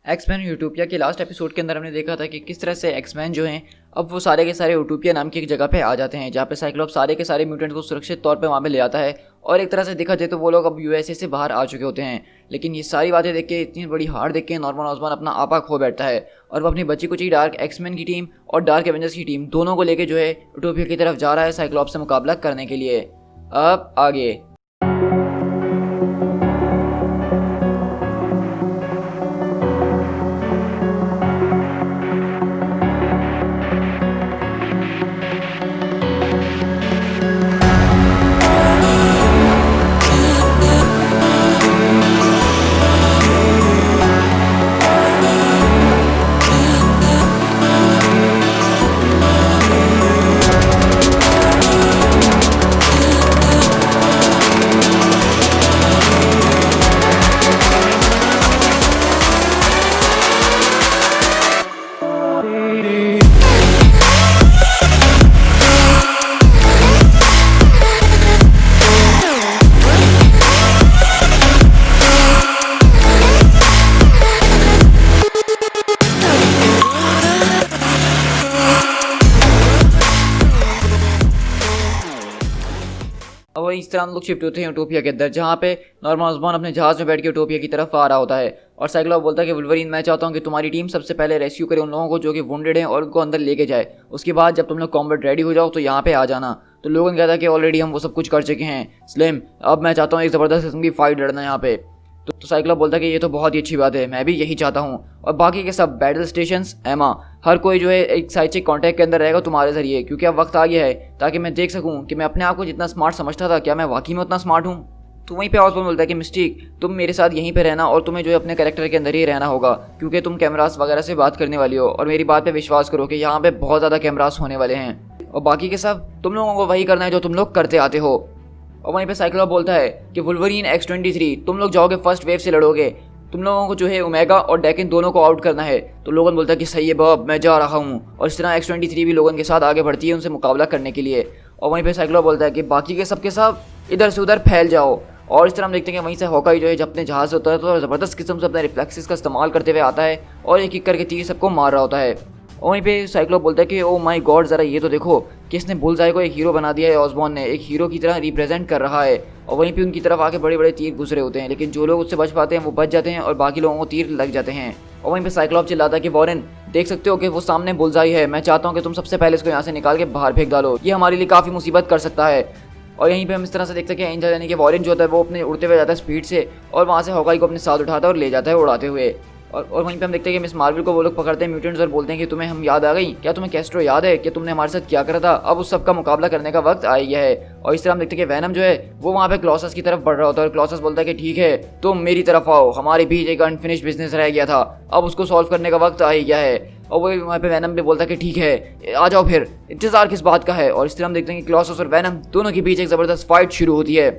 X Men utopia के last episode के अंदर हमने देखा था कि किस तरह से एक्समैन जो हैं अब वो सारे के सारे यूटोपिया नाम की एक जगह पे आ जाते हैं, जहाँ पे साइक्लोप्स सारे के सारे म्यूटेंट्स को सुरक्षित तौर पे वहाँ पे ले आता है। और एक तरह से देखा जाए तो वो लोग अब यूएसए से बाहर आ चुके होते हैं। लेकिन ये सारी बातें देख के, इतनी बड़ी हार देख के नॉर्मन ऑसबॉर्न अपना आपा खो बैठता है और वो अपनी बची कुची डार्क एक्समैन की टीम और डार्क एवेंजर्स की टीम दोनों को लेकर जो है यूटोपिया की तरफ जा रहा है साइक्लोप्स से मुकाबला करने के लिए। अब आगे अब इस तरह हम लोग शिफ्ट होते हैं यूटोपिया के अंदर, जहाँ पे नॉर्मन ऑसबॉर्न अपने जहाज में बैठ के यूटोपिया की तरफ आ रहा होता है और साइक्लोप बोलता है कि वुल्वरीन, मैं चाहता हूँ कि तुम्हारी टीम सबसे पहले रेस्क्यू करे उन लोगों को जो कि वुंडेड हैं और उनको अंदर लेके जाए। उसके बाद जब तुम लोग कॉम्बैट रेडी हो जाओ तो यहाँ पे आ जाना। तो लोगन कहता है कि ऑलरेडी हम वो सब कुछ कर चुके हैं स्लिम, अब मैं चाहता हूँ एक ज़बरदस्त किस्म की फाइट लड़ना यहाँ पे। तो साइक्लोप बोलता है कि ये तो बहुत ही अच्छी बात है, मैं भी यही चाहता हूँ। और बाकी के सब बैटल स्टेशंस, एमा, हर कोई जो है एक साइचिक कांटेक्ट के अंदर रहेगा तुम्हारे जरिए, क्योंकि अब वक्त आ गया है ताकि मैं देख सकूँ कि मैं अपने आप को जितना स्मार्ट समझता था क्या मैं वाकई में उतना स्मार्ट हूँ। तो वहीं पे ऑसबॉर्न बोलता है कि मिस्टिक, तुम मेरे साथ यहीं पे रहना और तुम्हें जो है अपने कैरेक्टर के अंदर ही रहना होगा, क्योंकि तुम कैमरास वगैरह से बात करने वाली हो और मेरी बात पे विश्वास करो कि यहाँ पे बहुत ज़्यादा कैमरास होने वाले हैं और बाकी के सब तुम लोगों को वही करना है जो तुम लोग करते आते हो। और वहीं पे साइक्लोप बोलता है कि वुल्वरीन, X-23, तुम लोग जाओगे फर्स्ट वेव से लड़ोगे, तुम लोगों को जो है ओमेगा और डेकिन दोनों को आउट करना है। तो लोगन बोलता है कि सही है बॉब, मैं जा रहा हूँ। और इस तरह X-23 भी लोगन के साथ आगे बढ़ती है उनसे मुकाबला करने के लिए। और वहीं पे साइक्लोप बोलता है कि बाकी के सब इधर से उधर फैल जाओ। और इस तरह हम देखते हैं कि वहीं से हॉकाई जो है जब अपने जहाज से होता है तो ज़बरदस्त किस्म से अपने रिफ्लेक्सेस का इस्तेमाल करते हुए आता है और एक एक करके तीर सबको मार रहा होता है। और वहीं पे साइक्लोप बोलता है कि ओ माय गॉड, ज़रा ये तो देखो कि इसने बुलजाई को एक हीरो बना दिया है, ऑसबॉर्न ने एक हीरो की तरह रिप्रेजेंट कर रहा है। और वहीं पे उनकी तरफ आके बड़े बड़े तीर घुस रहे होते हैं, लेकिन जो लोग उससे बच पाते हैं वो बच जाते हैं और बाकी लोगों को तीर लग जाते हैं। और वहीं पे साइक्लोप चिल्लाता है कि वॉरेन, देख सकते हो कि वो सामने बुलजाई है, मैं चाहता हूँ कि तुम सबसे पहले इसको यहाँ से निकाल के बाहर फेंक डालो, ये हमारे लिए काफ़ी मुसीबत कर सकता है। और यहीं पे हम इस तरह से देखते हैं कि एंजल यानी कि वॉरेन जो होता है वो अपने उड़ते हुए जाता है स्पीड से और वहाँ से हॉकाई को अपने साथ उठाता है और ले जाता है उड़ाते हुए। और वहीं पे हम देखते हैं कि मिस मार्वल को वो लोग पकड़ते हैं म्यूटेंट्स और बोलते हैं कि तुम्हें हम याद आ गई क्या, तुम्हें कैस्ट्रो याद है कि तुमने हमारे साथ क्या करा था, अब उस सब का मुकाबला करने का वक्त आ गया है। और इस तरह हम देखते हैं कि वैनम जो है वो वहाँ पे क्लॉसस की तरफ बढ़ रहा होता है और क्लॉसस बोलता है कि ठीक है तुम मेरी तरफ आओ, हमारे बीच एक अनफिनिश बिजनेस रह गया था, अब उसको सॉल्व करने का वक्त आ ही गया है। और वो वहाँ पे वैनम भी बोलता है कि ठीक है आ जाओ, फिर इंतजार किस बात का है। और इस तरह हम देखते हैं कि क्लॉसस और वैनम दोनों के बीच एक ज़बरदस्त फाइट शुरू होती है।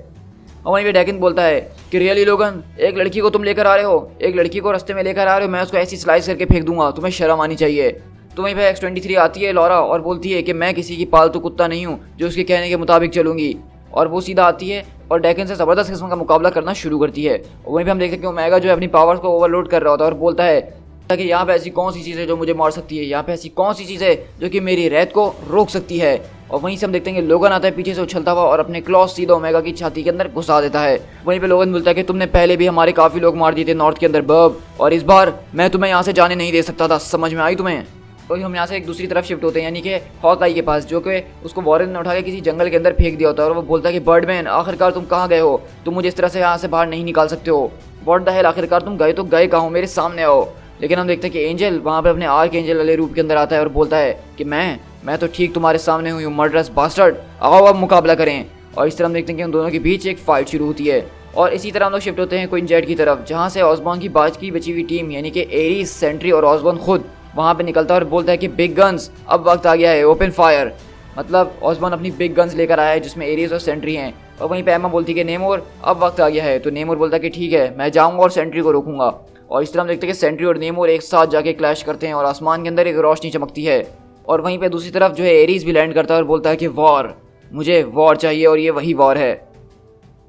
और वहीं पे डेकिन बोलता है कि रियली लोगन, एक लड़की को तुम लेकर आ रहे हो, एक लड़की को रास्ते में लेकर आ रहे हो, मैं उसको ऐसी स्लाइस करके फेंक दूंगा, तुम्हें शर्म आनी चाहिए। तो वहीं पे X-23 आती है लॉरा और बोलती है कि मैं किसी की पालतू कुत्ता नहीं हूँ जो उसके कहने के मुताबिक चलूंगी। और वो सीधा आती है और डेकिन से ज़बरदस्त किस्म का मुकाबला करना शुरू करती है। और वहीं पे हम देखते हैं कि ओमेगा जो है अपनी पावर्स को ओवरलोड कर रहा होता है और बोलता है कि यहाँ पे ऐसी कौन सी चीज़ है जो मुझे मार सकती है, यहाँ पे ऐसी कौन सी चीज़ है जो कि मेरी रैत को रोक सकती है। और वहीं से हम देखते हैं कि लोगन आता है पीछे से उछलता हुआ और अपने क्लॉस सीधा ओमेगा की छाती के अंदर घुसा देता है। वहीं पे लोगन बोलता है कि तुमने पहले भी हमारे काफ़ी लोग मार दिए थे नॉर्थ के अंदर बब, और इस बार मैं तुम्हें यहाँ से जाने नहीं दे सकता था, समझ में आई तुम्हें। और हम यहाँ से एक दूसरी तरफ शिफ्ट होते हैं यानी कि हॉकाई के पास, जो कि उसको वॉरेन ने उठा के किसी जंगल के अंदर फेंक दिया होता है। और वो बोलता है कि बर्डमैन, आखिरकार तुम कहाँ गए हो, तुम मुझे इस तरह से यहाँ से बाहर नहीं निकाल सकते हो, व्हाट द हेल, आखिरकार तुम गए तो गए कहाँ हो, मेरे सामने आओ। लेकिन हम देखते हैं कि एंजल वहाँ पे अपने आर्क एंजल वाले रूप के अंदर आता है और बोलता है कि मैं तो ठीक तुम्हारे सामने हुई हूँ मर्डरस बास्टर्ड, आओ अब मुकाबला करें। और इस तरह हम देखते हैं कि उन दोनों के बीच एक फाइट शुरू होती है। और इसी तरह हम लोग शिफ्ट होते हैं क्वीन जेट की तरफ, जहाँ से ऑसबॉर्न की बाज की बची हुई टीम यानी कि एरीज, सेंट्री और ऑसबॉर्न खुद वहाँ पे निकलता है और बोलता है कि बिग गन्स, अब वक्त आ गया है, ओपन फायर। मतलब ऑसबॉर्न अपनी बिग गन्स लेकर आया है जिसमें एरीज और सेंट्री हैं। और वहीं पे एमा बोलती है कि नेमोर, अब वक्त आ गया है। तो नेमोर बोलता है कि ठीक है, मैं जाऊँगा और सेंट्री को रोकूंगा। और इस तरह हम देखते हैं कि सेंट्री और नेमोर एक साथ जाके क्लैश करते हैं और आसमान के अंदर एक रोशनी चमकती है। और वहीं पे दूसरी तरफ जो है एरीज भी लैंड करता है और बोलता है कि वॉर, मुझे वॉर चाहिए और ये वही वॉर है।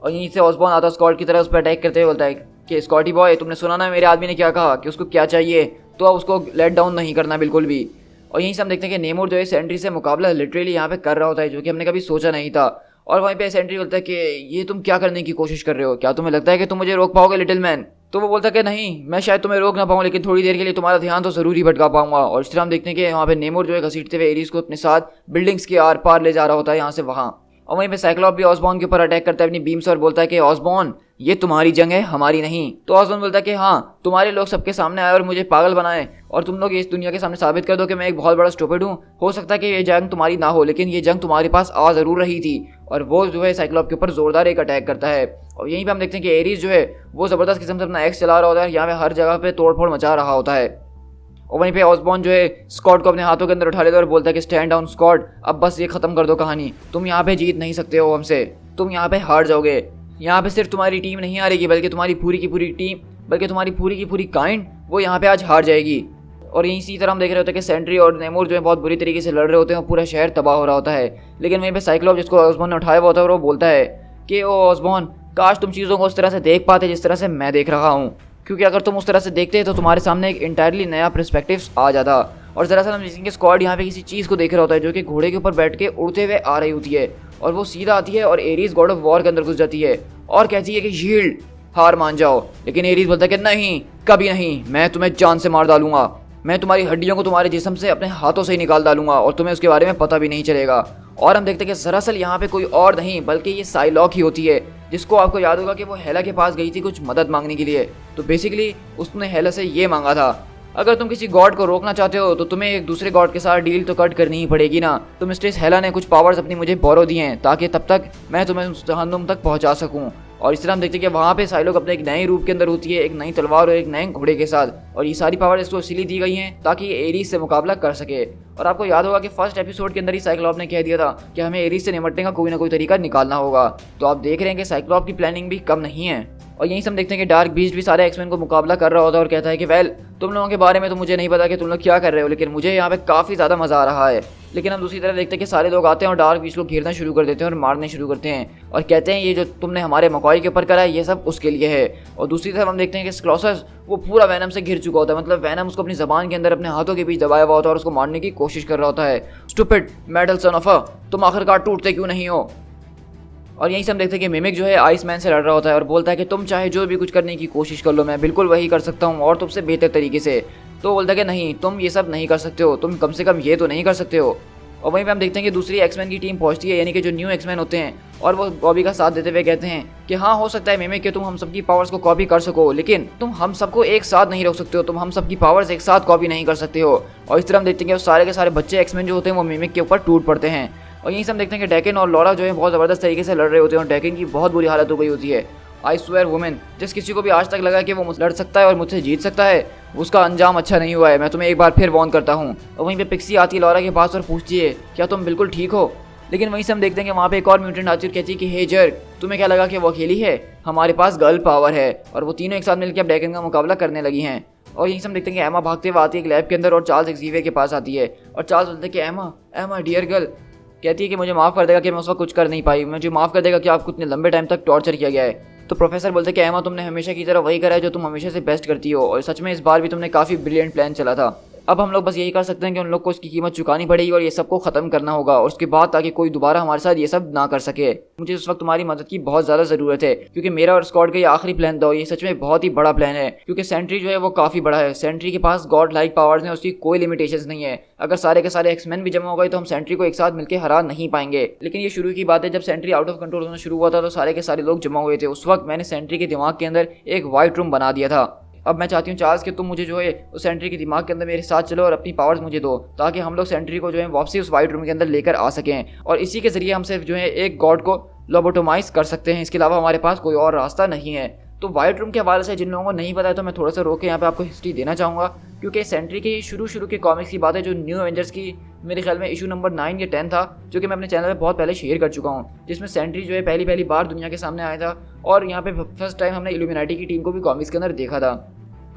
और यहीं से ऑसबॉर्न आता है स्कॉट की तरह उस पर अटैक करते हुए बोलता है कि स्कॉटी बॉय, तुमने सुना ना मेरे आदमी ने क्या कहा कि उसको क्या चाहिए, तो अब उसको लेट डाउन नहीं करना बिल्कुल भी। और यहीं से हम देखते हैं कि नेमोर जो है सेंट्री से मुकाबला लिटरली यहाँ पे कर रहा होता है, जो कि हमने कभी सोचा नहीं था। और वहीं पे सेंट्री बोलता है कि ये तुम क्या करने की कोशिश कर रहे हो, क्या तुम्हें लगता है कि तुम मुझे रोक पाओगे लिटिल मैन? तो वो बोलता है कि नहीं, मैं शायद तुम्हें रोक ना पाऊँ, लेकिन थोड़ी देर के लिए तुम्हारा ध्यान तो जरूर ही भटका पाऊंगा। और इस तरह हम देखते हैं कि वहाँ पे नेमोर जो है घसीटते हुए एरीज को अपने साथ बिल्डिंग्स के आर पार ले जा रहा होता है, यहाँ से वहाँ। और वहीं पे साइक्लॉप भी ऑसबॉर्न के ऊपर अटैक करता है अपनी बीम से और बोलता है कि ऑसबॉर्न, ये तुम्हारी जंग है, हमारी नहीं। तो ऑसबॉर्न बोलता है कि हाँ, तुम्हारे लोग सबके सामने आए और मुझे पागल बनाए, और तुम लोग इस दुनिया के सामने साबित कर दो कि मैं एक बहुत बड़ा स्टूपिड हूँ। हो सकता है कि ये जंग तुम्हारी ना हो, लेकिन ये जंग तुम्हारे पास आ जरूर रही थी। और वो जो है साइक्लॉप के ऊपर जोरदार एक अटैक करता है। और यहीं पे हम देखते हैं कि एरीज जो है वो जबरदस्त किस्म से अपना एक्स चला रहा होता है, यहाँ पे हर जगह पे तोड़फोड़ मचा रहा होता है। और वहीं पे ऑसबॉर्न जो है स्कॉट को अपने हाथों के अंदर उठा लेता है और बोलता है कि स्टैंड डाउन स्कॉट, अब बस ये खत्म कर दो कहानी, तुम यहाँ पे जीत नहीं सकते हो हमसे, तुम यहाँ पे हार जाओगे। यहाँ पे सिर्फ तुम्हारी टीम नहीं हारेगी, बल्कि तुम्हारी पूरी की पूरी टीम, बल्कि तुम्हारी पूरी की पूरी काइंड, वो यहाँ पे आज हार जाएगी। और इसी तरह हम देख रहे होते हैं कि सेंट्री और नेमोर जो है बहुत बुरी तरीके से लड़ रहे होते हैं और पूरा शहर तबाह हो रहा होता है। लेकिन वहीं पे साइक्लॉप, जिसको ऑसबॉर्न ने उठाया हुआ होता है, और वो बोलता है कि ओ ऑसबॉर्न, काश तुम चीज़ों को उस तरह से देख पाते जिस तरह से मैं देख रहा हूँ, क्योंकि अगर तुम उस तरह से देखते तो तुम्हारे सामने एक इंटायरली नया पर्सपेक्टिव आ जाता। और दरअसल हम देखेंगे स्क्वाड यहाँ पे किसी चीज़ को देख रहा होता है, जो कि घोड़े के ऊपर बैठ के उड़ते हुए आ रही होती है, और वो सीधा आती है और एरीज गॉड ऑफ वॉर के अंदर घुस जाती है और कहती है कि शील्ड, हार मान जाओ। लेकिन एरीज बोलता है कि नहीं, कभी नहीं, मैं तुम्हें जान से मार डालूंगा, मैं तुम्हारी हड्डियों को तुम्हारे जिस्म से अपने हाथों से ही निकाल डालूंगा और तुम्हें उसके बारे में पता भी नहीं चलेगा। और हम देखते हैं कि दरअसल यहाँ पे कोई और नहीं बल्कि ये साइलॉक ही होती है, जिसको आपको याद होगा कि वो हेला के पास गई थी कुछ मदद मांगने के लिए। तो बेसिकली उसने हेला से ये मांगा था, अगर तुम किसी गॉड को रोकना चाहते हो तो तुम्हें एक दूसरे गॉड के साथ डील तो कट करनी ही पड़ेगी ना। तो मिस्ट्रेस हेला ने कुछ पावर्स अपनी मुझे बोरो दिए हैं, ताकि तब तक मैं तुम्हें उस जहन्नुम तक पहुंचा सकूं। और इस तरह हम देखते हैं कि वहाँ पे साइलोक अपने एक नए रूप के अंदर होती है, एक नई तलवार और एक नए घोड़े के साथ। और ये सारी पावर इसको इसीलिए दी गई हैं ताकि ये एरीज से मुकाबला कर सके। और आपको याद होगा कि फर्स्ट एपिसोड के अंदर ही साइक्लॉप ने कह दिया था कि हमें एरीज से निपटने का कोई ना कोई तरीका निकालना होगा। तो आप देख रहे हैं कि साइक्लॉप की प्लानिंग भी कम नहीं है। और यहीं से हम देखते हैं कि डार्क बीस्ट भी सारे एक्समैन को मुकाबला कर रहा होता है और कहता है कि वेल, तुम लोगों के बारे में तो मुझे नहीं पता कि तुम लोग क्या कर रहे हो, लेकिन मुझे यहाँ पे काफ़ी ज़्यादा मज़ा आ रहा है। लेकिन हम दूसरी तरफ देखते हैं कि सारे लोग आते हैं और डार्क बीस्ट को घेरना शुरू कर देते हैं और मारने शुरू करते हैं और कहते हैं ये जो तुमने हमारे मकॉय के ऊपर करा है ये सब उसके लिए है। और दूसरी तरफ हम देखते हैं कि स्क्लॉसस वो पूरा वैनम से घिर चुका होता है, मतलब वैनम उसको अपनी ज़बान के अंदर अपने हाथों के बीच दबाया हुआ होता है और उसको मारने की कोशिश कर रहा होता है। Stupid metal son of a, तुम आखिरकार टूटते क्यों नहीं हो। और यहीं से हम देखते हैं कि मिमिक जो है आइसमैन से लड़ रहा होता है और बोलता है कि तुम चाहे जो भी कुछ करने की कोशिश कर लो, मैं बिल्कुल वही कर सकता हूँ और तुमसे बेहतर तरीके से। तो बोलता है कि नहीं, तुम ये सब नहीं कर सकते हो, तुम कम से कम ये तो नहीं कर सकते हो। और वहीं पे हम देखते हैं कि दूसरी एक्समैन की टीम पहुंचती है, यानी कि जो न्यू एक्समैन होते हैं, और वो बॉबी का साथ देते हुए कहते हैं कि हाँ, हो सकता है मिमिक कि तुम हम सबकी पावर्स को कॉपी कर सको, लेकिन तुम हम सबको एक साथ नहीं रख सकते हो, तुम हम सबकी पावर्स एक साथ कॉपी नहीं कर सकते हो। और इस तरह हम देखते हैं कि सारे के सारे बच्चे एक्समैन जो होते हैं वो मिमिक के ऊपर टूट पड़ते हैं। और यहीं से हम देखते हैं कि डेकिन और लॉरा जो है बहुत ज़बरदस्त तरीके से लड़ रहे होते हैं और डेकिन की बहुत बुरी हालत हो गई होती है। आई स्वेयर वुमेन, जिस किसी को भी आज तक लगा कि वो मुझसे लड़ सकता है और मुझसे जीत सकता है, उसका अंजाम अच्छा नहीं हुआ है, मैं तुम्हें एक बार फिर वॉर्न करता हूँ। और वहीं पे पिक्सी आती है लॉरा के पास और पूछती है क्या तुम बिल्कुल ठीक हो। लेकिन वहीं से हम देखते हैं कि वहाँ पे एक और म्यूटेंट आती है और कहती है कि हे जर्क, तुम्हें क्या लगा कि वो अकेली है, हमारे पास गर्ल पावर है। और वो तीनों एक साथ मिलकर अब डेकिन का मुकाबला करने लगी हैं। और यहीं से हम देखते हैं कि एमा भागते हुए आती है एक लैब के अंदर और चार्ल्स एक्सीवियर के पास आती है और चार्ल्स बोलते हैं कि एमा, एमा डियर गर्ल, कहती है कि मुझे माफ़ कर देगा कि मैं उस वक्त कुछ कर नहीं पाई, मुझे माफ़ कर देगा कि आपको इतने लंबे टाइम तक टॉर्चर किया गया है। तो प्रोफेसर बोलते हैं कि एमा, तुमने हमेशा की तरह वही करा है जो तुम हमेशा से बेस्ट करती हो, और सच में इस बार भी तुमने काफ़ी ब्रिलियंट प्लान चला था। अब हम लोग बस यही कर सकते हैं कि उन लोग को इसकी कीमत चुकानी पड़ेगी और ये सबको ख़त्म करना होगा, और उसके बाद ताकि कोई दोबारा हमारे साथ ये सब ना कर सके। मुझे उस वक्त तुम्हारी मदद की बहुत ज़्यादा ज़रूरत है, क्योंकि मेरा और स्कॉट का ये आखिरी प्लान था और ये सच में बहुत ही बड़ा प्लान है, क्योंकि सेंट्री जो है वो काफ़ी बड़ा है। सेंट्री के पास गॉड लाइक पावर्स हैं, उसकी कोई लिमिटेशंस नहीं है। अगर सारे के सारे एक्समैन भी जमा हो गए तो हम सेंट्री को एक साथ मिलकर हरा नहीं पाएंगे। लेकिन ये शुरू की बात है, जब सेंट्री आउट ऑफ कंट्रोल होना शुरू हुआ था तो सारे के सारे लोग जमा हुए थे। उस वक्त मैंने सेंट्री के दिमाग के अंदर एक वाइट रूम बना दिया था। अब मैं चाहती हूँ चार्ल्स कि तुम मुझे जो है उस सेंट्री के दिमाग के अंदर मेरे साथ चलो और अपनी पावर्स मुझे दो, ताकि हम लोग सेंट्री को जो है वापसी उस वाइट रूम के अंदर लेकर आ सकें, और इसी के जरिए हम सिर्फ जो है एक गॉड को लोबोटोमाइज कर सकते हैं। इसके अलावा हमारे पास कोई और रास्ता नहीं है। तो वाइट रूम के हवाले से जिन लोगों को नहीं पता है तो मैं थोड़ा सा रोक के यहाँ पे आपको हिस्ट्री देना चाहूँगा, क्योंकि सेंट्री के शुरू के कॉमिक्स की बात है जो न्यू एवेंजर्स की मेरे ख्याल में इशू नंबर 9 या 10 था, जो कि मैं अपने चैनल पे बहुत पहले शेयर कर चुका हूँ, जिसमें सेंट्री जो है पहली बार दुनिया के सामने आया था और यहाँ पे फर्स्ट टाइम हमने इल्यूमिनाटी की टीम को भी कॉमिक्स के अंदर देखा था।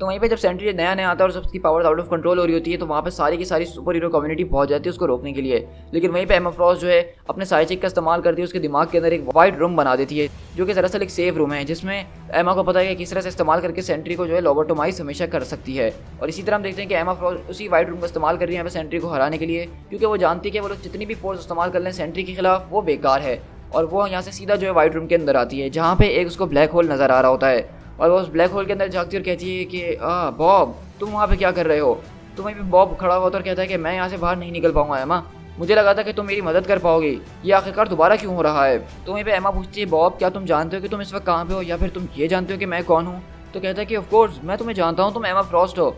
तो वहीं पे जब सेंट्री नया नया आता है और सबकी पावर्स आउट ऑफ कंट्रोल हो रही होती है तो वहाँ पे सारी की सारी सुपर हीरो कम्युनिटी पहुंच जाती है उसको रोकने के लिए। लेकिन वहीं पे एमा फ्रॉस्ट जो है अपने साइकिक का इस्तेमाल करती है, उसके दिमाग के अंदर एक वाइट रूम बना देती है जो कि दरअसल एक सेफ रूम है, जिसमें एमा को पता है कि किस तरह से इस्तेमाल करके सेंट्री को जो है लोबोटोमाइज हमेशा कर सकती है। और इसी तरह हम देखते हैं कि एमा फ्रॉस्ट उसी वाइट रूम का इस्तेमाल कर रही है यहाँ पे सेंट्री को हराने के लिए, क्योंकि वो जानती है कि वो लोग जितनी भी फोर्स इस्तेमाल कर लें सेंट्री के खिलाफ वो बेकार है। और वो यहाँ से सीधा जो है वाइट रूम के अंदर आती है जहाँ पे एक उसको ब्लैक होल नजर आ रहा होता है और वो उस ब्लैक होल के अंदर झांकती और कहती है कि बॉब तुम वहाँ पे क्या कर रहे हो। तो वहीं पे बॉब खड़ा हुआ और कहता है कि मैं यहाँ से बाहर नहीं निकल पाऊंगा एमा, मुझे लगा था कि तुम मेरी मदद कर पाओगी, ये आखिरकार दोबारा क्यों हो रहा है। तो वहीं पे एमा पूछती है बॉब क्या तुम जानते हो कि तुम इस वक्त कहाँ पे हो, या फिर तुम ये जानते हो कि मैं कौन हूँ। तो कहता है कि ऑफ कोर्स मैं तुम्हें जानता हूँ, तुम एमा फ्रॉस्ट हो,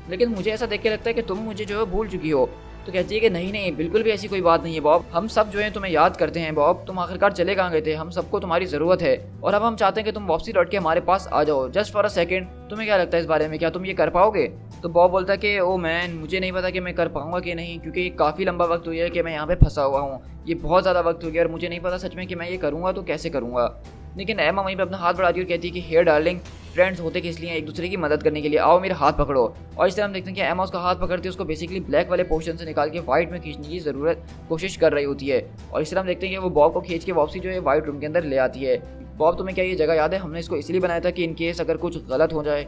लेकिन मुझे ऐसा देख के लगता है कि तुम मुझे जो है भूल चुकी हो। तो कहती है कि नहीं नहीं बिल्कुल भी ऐसी कोई बात नहीं है बॉब, हम सब जो है तुम्हें याद करते हैं बॉब, तुम आखिरकार चले कहाँ गए थे, हम सबको तुम्हारी ज़रूरत है और अब हम चाहते हैं कि तुम वापसी लौट के हमारे पास आ जाओ जस्ट फॉर अ सेकंड। तुम्हें क्या लगता है इस बारे में, क्या तुम ये कर पाओगे। तो बॉब बोलता है कि ओ मैन मुझे नहीं पता कि मैं कर पाऊंगा कि नहीं, क्योंकि काफ़ी लंबा वक्त हो गया है कि मैं यहाँ पे फंसा हुआ हूँ, ये बहुत ज़्यादा वक्त हो गया और मुझे नहीं पता सच में कि मैं ये करूँगा तो कैसे करूँगा। लेकिन एमा वहीं पे अपना हाथ बढ़ाती है और कहती है कि हेयर डार्लिंग फ्रेंड्स होते किस लिए, एक दूसरे की मदद करने के लिए, आओ मेरे हाथ पकड़ो। और इस तरह हम देखते हैं कि एमा उसका हाथ पकड़ती है, उसको बेसिकली ब्लैक वाले पोर्शन से निकाल के व्हाइट में खींचने की कोशिश कर रही होती है। और इस तरह हम देखते हैं कि वो बॉब को खींच के वापसी जो है व्हाइट रूम के अंदर ले आती है। बॉब तुम्हें क्या ये जगह याद है, हमने इसको इसलिए बनाया था कि इन केस अगर कुछ गलत हो जाए।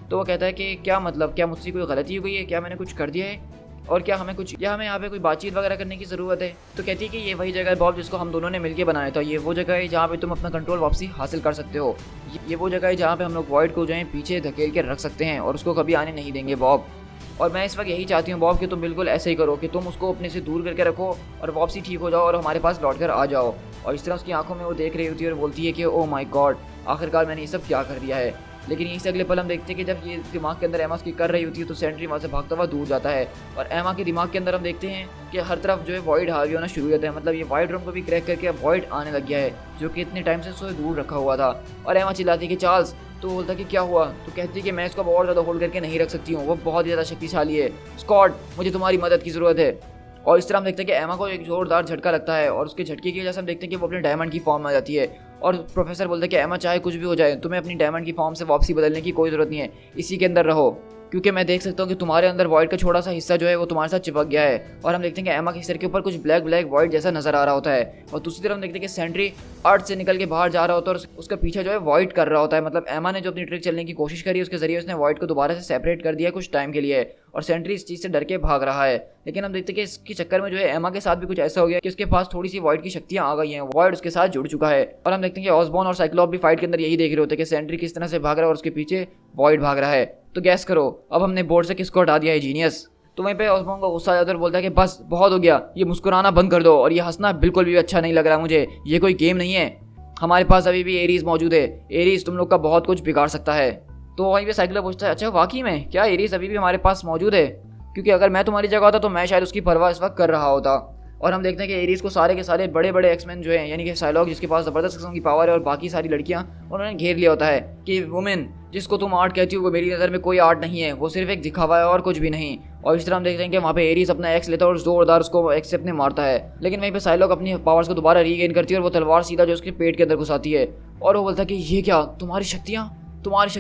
तो वो कहता है कि क्या मतलब, क्या मुझसे कोई गलती हो गई है, क्या मैंने कुछ कर दिया है और क्या हमें यहाँ पे कोई बातचीत वगैरह करने की ज़रूरत है। तो कहती है कि ये वही जगह है बॉब जिसको हम दोनों ने मिलकर बनाया था, ये वो जगह है जहाँ पे तुम अपना कंट्रोल वापसी हासिल कर सकते हो, ये वो जगह है जहाँ पे हम लोग वॉइड को जो है पीछे धकेल के रख सकते हैं और उसको कभी आने नहीं देंगे बॉब। और मैं इस वक्त यही चाहती हूँ बॉब कि तुम बिल्कुल ऐसे ही करो कि तुम उसको अपने से दूर करके रखो और वापसी ठीक हो जाओ और हमारे पास लौट कर आ जाओ। और इस तरह उसकी आंखों में वो देख रही होती है और बोलती है कि ओ माय गॉड आखिरकार मैंने ये सब क्या कर दिया है। लेकिन यहीं से अगले पल हम देखते हैं कि जब ये दिमाग के अंदर एमा उसकी कर रही होती है तो सेंट्री वहाँ से भागता हुआ दूर जाता है और एमा के दिमाग के अंदर हम देखते हैं कि हर तरफ जो है वॉइड हावी होना शुरू हो जाता है, मतलब ये वाइड रूम को भी क्रैक करके अब वॉइड आने लग गया है जो कि इतने टाइम से उससे दूर रखा हुआ था। और एमा चिल्लाती है कि चार्ल्स, तो बोलता कि क्या हुआ। तो कहती है कि मैं इसको और ज़्यादा होल्ड करके नहीं रख सकती हूँ, वो बहुत ज़्यादा शक्तिशाली है, स्कॉट मुझे तुम्हारी मदद की ज़रूरत है। और इस तरह हम देखते हैं कि एमा को एक जोरदार झटका लगता है और उसके झटके की वजह से हम देखते हैं कि वो अपने डायमंड की फॉर्म में आ जाती है। और प्रोफेसर बोलता है कि एमा चाहे कुछ भी हो जाए तुम्हें अपनी डायमंड की फॉर्म से वापसी बदलने की कोई ज़रूरत नहीं है, इसी के अंदर रहो, क्योंकि मैं देख सकता हूँ कि तुम्हारे अंदर वॉइड का छोटा सा हिस्सा जो है वो तुम्हारे साथ चिपक गया है। और हम देखते हैं कि एमा के सिर के ऊपर कुछ ब्लैक ब्लैक वॉइड जैसा नजर आ रहा होता है और दूसरी तरफ हम देखते हैं कि सेंट्री अर्थ से निकल के बाहर जा रहा होता है और उसका पीछे जो है वॉइड कर रहा होता है, मतलब एमा ने जो अपनी ट्रिक चलने की कोशिश करी उसके जरिए उसने वॉइड को दोबारा से सेपरेट कर दिया कुछ टाइम के लिए और सेंट्री इस चीज़ से डर के भाग रहा है। लेकिन हम देखते हैं कि इसके चक्कर में जो है एमा के साथ भी कुछ ऐसा हो गया कि उसके पास थोड़ी सी वॉइड की शक्तियां आ गई हैं, वॉइड उसके साथ जुड़ चुका है। और हम देखते हैं कि ऑसबॉर्न और साइक्लॉप भी फाइट के अंदर यही देख रहे होते हैं कि सेंट्री किस तरह से भाग रहा है और उसके पीछे वॉइड भाग रहा है। तो गैस करो अब हमने बोर्ड से किसको हटा दिया है, जीनियस। तो वहीं पे ऑसबॉर्न को गुस्सा आ जाता है और बोलता है कि बस बहुत हो गया, ये मुस्कुराना बंद कर दो और ये हंसना बिल्कुल भी अच्छा नहीं लग रहा मुझे, ये कोई गेम नहीं है, हमारे पास अभी भी एरीज मौजूद है, एरीज तुम लोग का बहुत कुछ बिगाड़ सकता है। तो वहीं पे साइक्लॉप पूछता है अच्छा वाकई में क्या एरीज अभी भी हमारे पास मौजूद है, क्योंकि अगर मैं तुम्हारी जगह होता तो मैं शायद उसकी परवाह इस वक्त कर रहा होता। और हम देखते हैं कि एरीज को सारे के सारे बड़े बड़े एक्समैन जो हैं यानी कि साइलॉग जिसके पास ज़बरदस्त किस्म की पावर है और बाकी सारी लड़कियां उन्होंने घेर लिया होता है कि वुमेन जिसको तुम आर्ट कहती हो वो मेरी नज़र में कोई आर्ट नहीं है, वो सिर्फ एक दिखावा है और कुछ भी नहीं। और इस तरह हम देखते हैं कि वहाँ पे एरीज अपना एक्स लेता है और जोरदार उसको एक्स से अपने मारता है, लेकिन वहीं पे साइलॉग अपनी पावर्स को दोबारा रीगेन करती है और वो तलवार सीधा जो उसके पेट के अंदर घुसाती है और वो बोलता है कि ये क्या तुम्हारी शक्तियाँ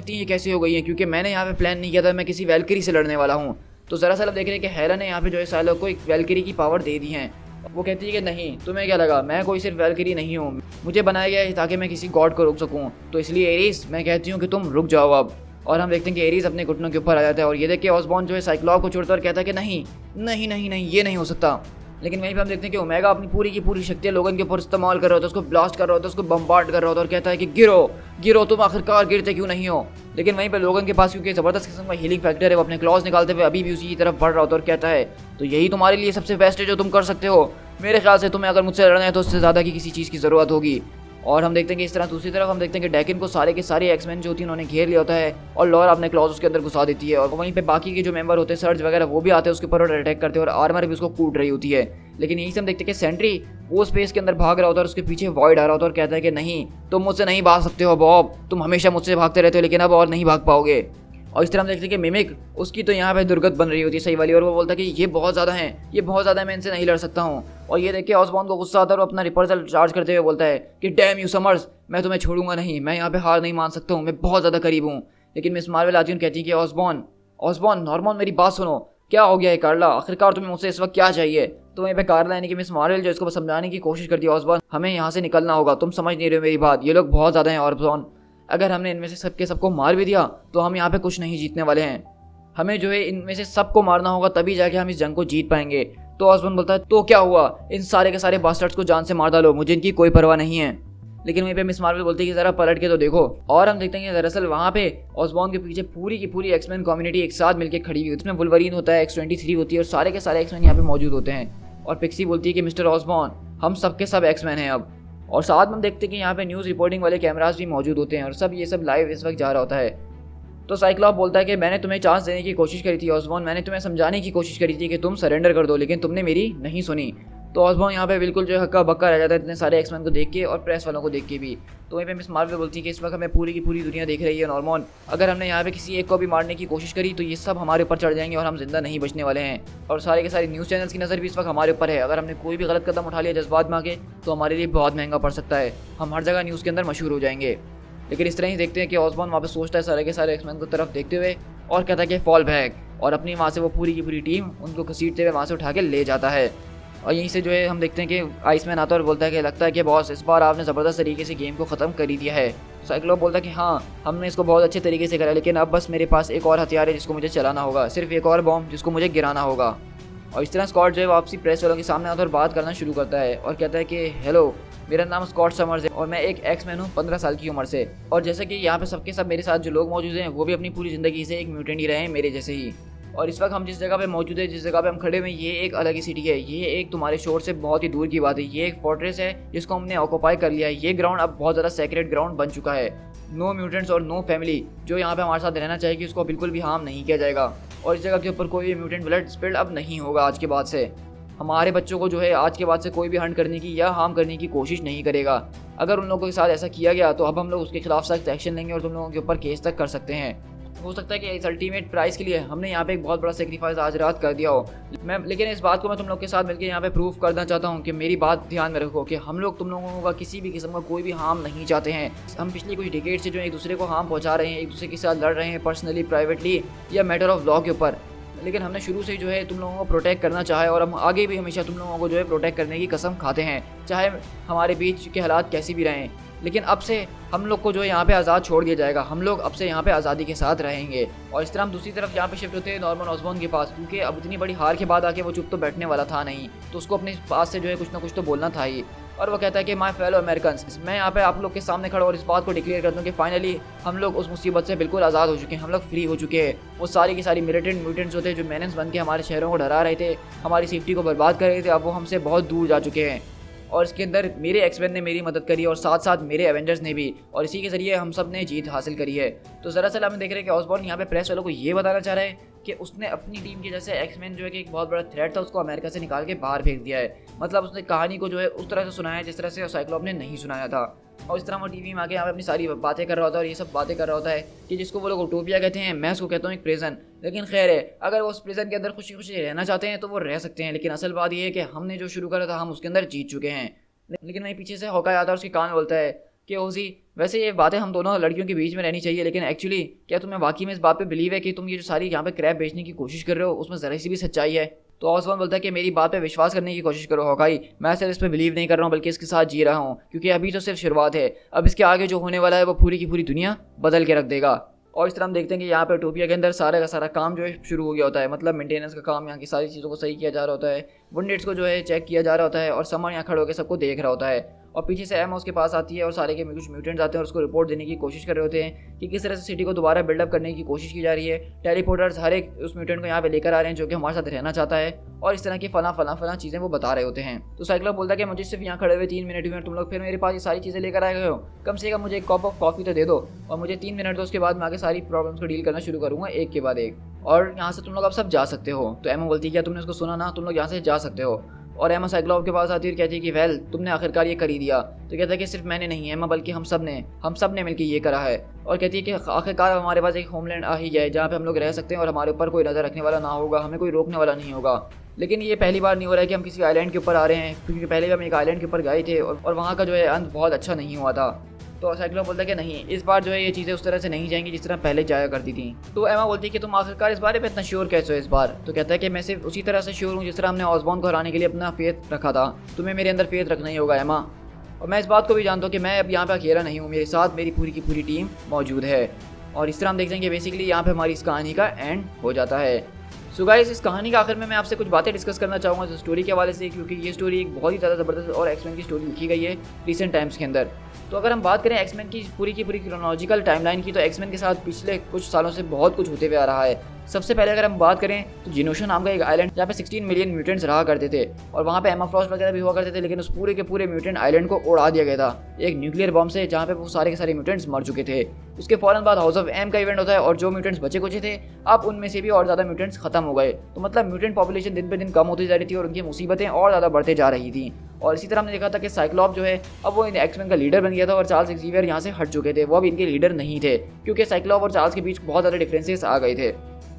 ये कैसे हो गई हैं, क्योंकि मैंने यहाँ पे प्लान नहीं किया था, मैं किसी वैल्किरी से लड़ने वाला हूँ। तो दरअसल अब देख रहे हैं कि हेला ने यहाँ पे जो है साइलॉग को एक वैल्किरी की पावर दे दी है। वो कहती है कि नहीं तुम्हें क्या लगा, मैं कोई सिर्फ वैल्किरी नहीं हूँ, मुझे बनाया गया है ताकि मैं किसी गॉड को रोक सकूँ, तो इसलिए एरीज मैं कहती हूँ कि तुम रुक जाओ अब। और हम देखते हैं कि एरीज अपने घुटनों के ऊपर आ जाता है और ये देख के ऑसबॉर्न जो है साइक्लॉप को छोड़ता और कहता है कि नहीं नहीं नहीं नहीं ये नहीं हो सकता। लेकिन वहीं पे हम देखते हैं कि ओमेगा अपनी पूरी की पूरी शक्तियाँ लोगन के ऊपर इस्तेमाल कर रहा होता है, उसको ब्लास्ट कर रहा होता है, उसको बम्बार्ड कर रहा होता है और कहता है कि गिरो गिरो तुम आखिरकार गिरते क्यों नहीं हो। लेकिन वहीं पे लोगन के पास क्योंकि ज़बरदस्त किस्म का हीलिंग फैक्टर है, वो अपने क्लॉज निकालते हुए अभी भी उसी की तरफ बढ़ रहा होता है और कहता है तो यही तुम्हारे लिए सबसे बेस्ट है जो तुम कर सकते हो, मेरे ख्याल से तुम्हें अगर मुझसे लड़ना है तो उससे ज़्यादा की किसी चीज़ की ज़रूरत होगी। और हम देखते हैं कि इस तरह दूसरी तरफ हम देखते हैं कि डैकिन को सारे के सारे एक्समैन जो होती हैं उन्होंने घेर लिया होता है और लॉरा अपने क्लॉज उसके अंदर घुसा देती है और वहीं पे बाकी के जो मेंबर होते हैं सर्ज वगैरह वो भी आते हैं उसके ऊपर और अटैक करते हैं और आर्मर भी उसको कूट रही होती है। लेकिन यही से हम देखते हैं कि सेंट्री वो स्पेस के अंदर भाग रहा होता है और उसके पीछे वॉइड आ रहा होता है और कहता है कि नहीं तुम मुझसे नहीं भाग सकते हो बॉब, तुम हमेशा मुझसे भागते रहते हो लेकिन अब और नहीं भाग पाओगे। और इस तरह हम देखते हैं कि मिमिक उसकी तो यहाँ पे दुर्गत बन रही होती है सही वाली, और वो बोलता है कि ये बहुत ज़्यादा है मैं इनसे नहीं लड़ सकता हूँ। और ये देख के ऑसबॉर्न को गुस्सा आता है और अपना रिपर्सल चार्ज करते हुए बोलता है कि डैम यू समर्स मैं तुम्हें छोड़ूंगा नहीं, मैं यहाँ पे हार नहीं मान सकता हूँ, मैं बहुत ज़्यादा करीब हूँ। लेकिन मिस मार्वल आती है और कहती है कि ऑसबॉर्न ऑसबॉर्न नॉर्मन मेरी बात सुनो, क्या हो गया है कार्ला, आखिरकार तुम्हें मुझसे इस वक्त क्या चाहिए। तो वहीं पे कार्ला यानी कि मिस मार्वल जो इसको समझाने की कोशिश करती है, ऑसबॉर्न हमें यहाँ से निकलना होगा, तुम समझ नहीं रहे हो मेरी बात, ये लोग बहुत ज़्यादा हैं ऑसबॉर्न, अगर हमने इनमें से सबको मार भी दिया तो हम यहाँ पे कुछ नहीं जीतने वाले हैं, हमें जो है इनमें से सबको मारना होगा तभी जाके हम इस जंग को जीत पाएंगे। तो ऑसबॉर्न बोलता है तो क्या हुआ, इन सारे के सारे बास्टर्ड्स को जान से मार डालो, मुझे इनकी कोई परवाह नहीं है। लेकिन वहीं पे मिस मार्वल बोलती है कि जरा पलट के तो देखो, और हम देखते हैं कि दरअसल वहाँ पे ऑसबॉर्न के पीछे पूरी की पूरी एक्समैन कम्युनिटी एक साथ मिलकर खड़ी हुई है। उसमें वुल्वरीन होता है, X-23 होती है और सारे के सारे एक्समैन यहाँ पे मौजूद होते हैं। और पिक्सी बोलती है कि मिस्टर ऑसबॉर्न हम सबके सब एक्समैन हैं अब। और साथ में हम देखते हैं कि यहाँ पे न्यूज़ रिपोर्टिंग वाले कैमरास भी मौजूद होते हैं और सब ये सब लाइव इस वक्त जा रहा होता है। तो साइक्लॉप बोलता है कि मैंने तुम्हें चांस देने की कोशिश करी थी ऑसबॉर्न, मैंने तुम्हें समझाने की कोशिश करी थी कि तुम सरेंडर कर दो, लेकिन तुमने मेरी नहीं सुनी। तो ऑसबॉर्न यहाँ पे बिल्कुल जो है हक्का बक्का रह जाता है इतने सारे एक्समैन को देख के और प्रेस वालों को देख के भी। तो वहीं पे मिस मार्वल बोलती है कि इस वक्त हमें पूरी की पूरी दुनिया देख रही है नॉर्मन, अगर हमने यहाँ पे किसी एक को भी मारने की कोशिश करी तो ये सब हमारे ऊपर चढ़ जाएंगे और हम जिंदा नहीं बचने वाले हैं। और सारे के सारे न्यूज़ चैनल्स की नज़र भी इस वक्त हमारे ऊपर है, अगर हमने कोई भी गलत कदम उठा लिया जज्बात में आके तो हमारे लिए बहुत महंगा पड़ सकता है, हम हर जगह न्यूज़ के अंदर मशहूर हो जाएंगे। लेकिन इस तरह ही देखते हैं कि ऑसबॉर्न वहाँ पे सोचता है सारे के सारे एक्समैन को तरफ देखते हुए और कहता है कि फॉल बैक, और अपनी वहाँ से वो पूरी की पूरी टीम उनको घसीटते हुए वहाँ से उठा के ले जाता है। और यहीं से जो है हम देखते हैं कि आइसमैन आता है और बोलता है कि लगता है कि बॉस इस बार आपने ज़बरदस्त तरीके से गेम को ख़त्म कर ही दिया है। साइक्लोप बोलता है कि हाँ हमने इसको बहुत अच्छे तरीके से करा, लेकिन अब बस मेरे पास एक और हथियार है जिसको मुझे चलाना होगा, सिर्फ एक और बॉम्ब जिसको मुझे गिराना होगा। और इस तरह स्कॉट जो है वापसी प्रेस वालों के सामने आता है और बात करना शुरू करता है और कहता है कि हेलो मेरा नाम स्कॉट समर्स है और मैं एक एक्समैन हूँ 15 साल की उम्र से, और जैसे कि यहाँ पे सबके सब मेरे साथ जो लोग मौजूद हैं वो भी अपनी पूरी ज़िंदगी से एक म्यूटेंट ही रहे हैं मेरे जैसे ही। और इस वक्त हम जिस जगह पे मौजूद है, जिस जगह पे हम खड़े हुए हैं, ये एक अलग ही सिटी है, ये एक तुम्हारे शोर से बहुत ही दूर की बात है, ये एक फोर्ट्रेस है जिसको हमने ऑक्यूपाई कर लिया है। ये ग्राउंड अब बहुत ज़्यादा सेक्रेट ग्राउंड बन चुका है, नो म्यूटेंट्स और नो फैमिली जो यहाँ पे हमारे साथ रहना चाहेगी उसको बिल्कुल भी हार्म नहीं किया जाएगा, और इस जगह के ऊपर कोई भी म्यूटेंट ब्लड स्पिल्ड अब नहीं होगा आज के बाद से। हमारे बच्चों को जो है आज के बाद से कोई भी हंट करने की या हार्म करने की कोशिश नहीं करेगा, अगर उन लोगों के साथ ऐसा किया गया तो अब हम लोग उसके खिलाफ सख्त एक्शन लेंगे और तुम लोगों के ऊपर केस तक कर सकते हैं। हो सकता है कि इस अल्टीमेट प्राइस के लिए हमने यहाँ पे एक बहुत बड़ा सेक्रीफाइस आज रात कर दिया हो, लेकिन इस बात को मैं तुम लोग के साथ मिलकर यहाँ पे प्रूफ करना चाहता हूँ कि मेरी बात ध्यान में रखो कि हम लोग तुम लोगों का किसी भी किस्म का कोई भी हार्म नहीं चाहते हैं। हम पिछली कुछ डिकेड से जो एक दूसरे को हार्म पहुँचा रहे हैं, एक दूसरे के साथ लड़ रहे हैं पर्सनली, प्राइवेटली या मैटर ऑफ लॉ के ऊपर, लेकिन हमने शुरू से जो है तुम लोगों को प्रोटेक्ट करना चाहा है और हम आगे भी हमेशा तुम लोगों को जो है प्रोटेक्ट करने की कसम खाते हैं, चाहे हमारे बीच के हालात कैसी भी रहें। लेकिन अब से हम लोग को जो है यहाँ पे आज़ाद छोड़ दिया जाएगा, हम लोग अब से यहाँ पे आज़ादी के साथ रहेंगे। और इस तरह हम दूसरी तरफ यहाँ पे शिफ्ट होते हैं नॉर्मन ऑसबॉर्न के पास, क्योंकि अब इतनी बड़ी हार के बाद आके वो चुप तो बैठने वाला था नहीं, तो उसको अपने पास से जो है कुछ ना कुछ तो बोलना था ही। और वो कहता है कि माय फेलो अमेरिकन्स, मैं यहाँ पे आप लोग के सामने खड़ा और इस बात को डिक्लेयर कर दूँ कि फाइनली हम लोग उस मुसीबत से बिल्कुल आज़ाद हो चुके हैं, हम लोग फ्री हो चुके हैं। वो सारी की सारी मिलिटेंट म्यूटेंट्स होते हैं जो मेनेंस बन के हमारे शहरों को डरा रहे थे, हमारी सेफ्टी को बर्बाद कर रहे थे, अब वो हमसे बहुत दूर जा चुके हैं। और इसके अंदर मेरे एक्समैन ने मेरी मदद करी और साथ साथ मेरे एवेंजर्स ने भी, और इसी के ज़रिए हम सब ने जीत हासिल करी है। तो दरअसल हम देख रहे हैं कि ऑसबॉर्न यहाँ पे प्रेस वालों को ये बताना चाह रहा है कि उसने अपनी टीम के जैसे एक्समैन जो है कि एक बहुत बड़ा थ्रेट था उसको अमेरिका से निकाल के बाहर फेंक दिया है। मतलब उसने कहानी को जो है उस तरह से सुनाया है जिस तरह से साइक्लोप ने नहीं सुनाया था। और इस तरह वो टीवी में आके यहाँ पे अपनी सारी बातें कर रहा होता है और ये सब बातें कर रहा होता है कि जिसको वो लोग यूटोपिया कहते हैं, मैं उसको कहता हूँ एक प्रिजन। लेकिन खैर है, अगर वो उस प्रिजन के अंदर खुशी खुशी रहना चाहते हैं तो वो रह सकते हैं, लेकिन असल बात ये है कि हमने जो शुरू करा था हम उसके अंदर जीत चुके हैं। लेकिन वहीं पीछे से हॉकाई आता है और उसके कान में बोलता है कि ओजी वैसे ये बातें हम दोनों लड़कियों के बीच में रहनी चाहिए, लेकिन एक्चुअली क्या तुम्हें वाकई में इस बात पे बिलीव है कि तुम ये जो सारी यहाँ पे क्रैप बेचने की कोशिश कर रहे हो उसमें ज़रा सी भी सच्चाई है? तो ऑसबॉर्न बोलता है कि मेरी बात पे विश्वास करने की कोशिश करो हॉकाई, मैं सिर्फ इस पर बिलीव नहीं कर रहा हूँ बल्कि इसके साथ जी रहा हूँ, क्योंकि अभी तो सिर्फ शुरुआत है, अब इसके आगे जो होने वाला है वो पूरी की पूरी दुनिया बदल के रख देगा। और इस तरह हम देखते हैं कि यहाँ पे यूटोपिया के अंदर सारा का सारा काम जो है शुरू हो गया होता है, मतलब मेंटेनेंस का काम, यहाँ की सारी चीज़ों को सही किया जा रहा होता है, वुंडेड्स को जो है चेक किया जा रहा होता है, और समर यहाँ खड़े होकर सबको देख रहा होता है। और पीछे से एमा उसके पास आती है और सारे के कुछ म्यूटेंट्स आते हैं और उसको रिपोर्ट देने की कोशिश कर रहे होते हैं कि किस तरह से सिटी को दोबारा बिल्डअप करने की कोशिश की जा रही है। टेलीपोर्टर्स हर एक उस म्यूटेंट को यहाँ पे लेकर आ रहे हैं जो कि हमारे साथ रहना चाहता है, और इस तरह की फला चीज़ें वो बता रहे होते हैं। तो साइक्लोप बोलता है कि मुझे सिर्फ यहाँ खड़े हुए 3 मिनट हुए, तुम लोग फिर मेरे पास ये सारी चीज़ें लेकर आए गए हो, कम से कम मुझे एक कप ऑफ कॉफ़ी तो दे दो और मुझे 3 मिनट दो, उसके बाद मैं आगे सारी प्रॉब्लम्स को डील करना शुरू करूँगा एक के बाद एक, और यहाँ से तुम लोग अब सब जा सकते हो। तो एमा बोलती है क्या तुमने उसको सुना ना, तुम लोग यहाँ से जा सकते हो। और एमा साइक्लोप के पास आती है और कहती है कि वेल तुमने आखिरकार ये कर ही दिया। तो कहता है कि सिर्फ मैंने नहीं एमा बल्कि हम सब ने मिलकर ये करा है, और कहती है कि आखिरकार हमारे पास एक होमलैंड आ ही गया है जहाँ पे हम लोग रह सकते हैं और हमारे ऊपर कोई नज़र रखने वाला ना होगा, हमें कोई रोकने वाला नहीं होगा। लेकिन ये पहली बार नहीं हो रहा है कि हम किसी आइलैंड के ऊपर आ रहे हैं, क्योंकि पहले भी हम एक आइलैंड के ऊपर गए थे और वहाँ का जो है अंत बहुत अच्छा नहीं हुआ था। तो साइक्लोप बोलता है कि नहीं, इस बार जो है ये चीज़ें उस तरह से नहीं जाएंगी जिस तरह पहले जाया करती थी। तो एमा बोलती है कि तुम आखिरकार इस बारे में इतना श्योर कैसे हो इस बार? तो कहता है कि मैं सिर्फ उसी तरह से श्योर हूँ जिस तरह हमने ऑसबॉर्न को हराने के लिए अपना फेथ रखा था। तुम्हें मेरे अंदर फेथ रखना ही होगा एमा। और मैं इस बात को भी जानता हूँ कि मैं अब यहाँ पे अकेला नहीं हूँ, मेरे साथ मेरी पूरी की पूरी टीम मौजूद है। और इस तरह हम देख जाएंगे बेसिकली यहाँ पे हमारी इस कहानी का एंड हो जाता है। सो गाइस, इस कहानी के आखिर में मैं आपसे कुछ बातें डिस्कस करना चाहूँगा इस स्टोरी के हवाले से, क्योंकि ये स्टोरी एक बहुत ही ज़्यादा ज़बरदस्त और एक्समैन की स्टोरी लिखी गई है रिसेंट टाइम्स के अंदर। तो अगर हम बात करें एक्समैन की पूरी क्रोनोलॉजिकल टाइमलाइन की, तो एक्समैन के साथ पिछले कुछ सालों से बहुत कुछ होते हुए आ रहा है। सबसे पहले अगर हम बात करें तो जिनोशन नाम का एक आइलैंड जहाँ पे 16 मिलियन म्यूटेंट्स रहा करते थे और वहाँ पे एमा फ्रॉस्ट वगैरह भी हुआ करते थे, लेकिन उस पूरे के पूरे म्यूटेंट आइलैंड को उड़ा दिया गया था एक न्यूक्लियर बॉम्ब से, जहाँ पे वो सारे के सारे म्यूटेंट्स मर चुके थे। उसके फौरन बाद हाउस ऑफ एम का इवेंट होता है और जो म्यूटेंट्स बचे कुछ थे अब उनमें से भी और ज़्यादा म्यूटेंट्स खत्म हो गए। तो मतलब म्यूटेंट पॉपुलेशन दिन पे दिन कम होती जा रही थी और उनकी मुसीबतें और ज़्यादा बढ़ते जा रही थी। और इसी तरह हमने देखा था कि साइक्लॉप जो है अब वो एक्समैन का लीडर बन गया था और चार्ल्स एक्सेवियर यहाँ से हट चुके थे, वो अब इनके लीडर नहीं थे क्योंकि साइक्लॉप और चार्ल्स के बीच बहुत ज़्यादा डिफरेंसेस आ गए थे।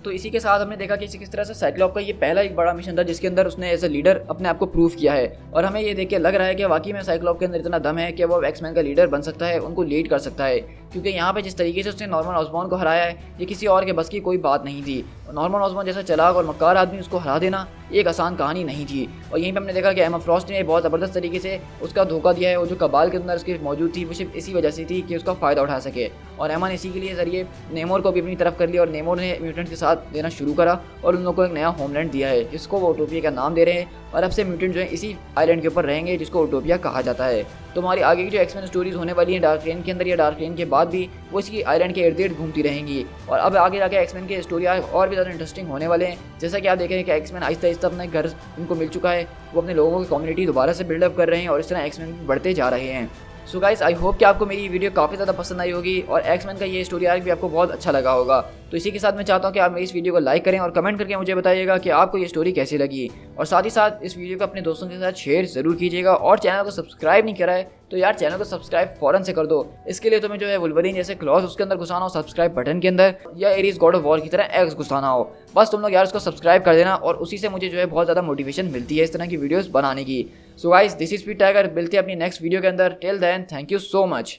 तो इसी के साथ हमने देखा कि किस तरह से साइक्लॉप का ये पहला एक बड़ा मिशन था जिसके अंदर उसने एज ए लीडर अपने आप को प्रूव किया है। और हमें ये देख के लग रहा है कि वाकई में साइक्लॉप के अंदर इतना दम है कि वो एक्समैन का लीडर बन सकता है, उनको लीड कर सकता है। क्योंकि यहाँ पे जिस तरीके से उसने नॉर्मन ऑसबॉर्न को हराया है ये किसी और के बस की कोई बात नहीं थी। नॉर्मन ऑसबॉर्न जैसा चालाक और मक्कार आदमी उसको हरा देना एक आसान कहानी नहीं थी। और यहीं पे हमने देखा कि एमा फ्रॉस्ट ने बहुत ज़बरदस्त तरीके से उसका धोखा दिया है और जो कबाल के अंदर उसकी मौजूद थी वो सिर्फ इसी वजह से थी कि उसका फ़ायदा उठा सके। और एमा ने इसी के लिए जरिए नेमोर को भी अपनी तरफ कर लिया और नेमोर ने म्यूटेंट के साथ देना शुरू करा और उन लोगों को एक नया होमलैंड दिया है जिसको वो ओटोपिया का नाम दे रहे हैं। और अब से म्यूटेंट जो है इसी आइलैंड के ऊपर रहेंगे जिसको ओटोपिया कहा जाता है। तो हमारी आगे की जो एक्समैन स्टोरीज होने वाली हैं डार्क रेन के अंदर या डार्क रेन के बाद भी वो इसी आइलैंड के इर्द गिर्द घूमती रहेंगी। और अब आगे जाके एक्समैन के स्टोरी और भी ज़्यादा इंटरेस्टिंग होने वाले हैं। जैसा कि आप देखें कि एक्समैन आहिस्ता आहिस्ता अपना घर उनको मिल चुका है, वो अपने लोगों की कम्युनिटी दोबारा से बिल्डअप कर रहे हैं और इस तरह एक्समैन भी बढ़ते जा रहे हैं। सो गाइस, आई होप कि आपको मेरी वीडियो काफ़ी ज़्यादा पसंद आई होगी और एक्समैन का ये स्टोरी आर्क भी आपको बहुत अच्छा लगा होगा। तो इसी के साथ मैं चाहता हूँ कि आप मेरी इस वीडियो को लाइक करें और कमेंट करके मुझे बताइएगा कि आपको ये स्टोरी कैसी लगी। और साथ ही साथ इस वीडियो को अपने दोस्तों के साथ शेयर ज़रूर कीजिएगा। और चैनल को सब्सक्राइब नहीं करा है तो यार चैनल को सब्सक्राइब फ़ौरन से कर दो। इसके लिए तुम्हें जो है वुल्वरीन जैसे क्लॉज उसके अंदर घुसाना हो सब्सक्राइब बटन के अंदर, या एरीज गॉड ऑफ वॉर की तरह एक्स घुसाना हो। बस तुम लोग यार उसको सब्सक्राइब कर देना और उसी से मुझे जो है बहुत ज़्यादा मोटिवेशन मिलती है इस तरह की वीडियोज़ बनाने की। So guys, this is Speed Tiger, मिलते हैं अपनी नेक्स्ट वीडियो के अंदर। Till then, thank you so much.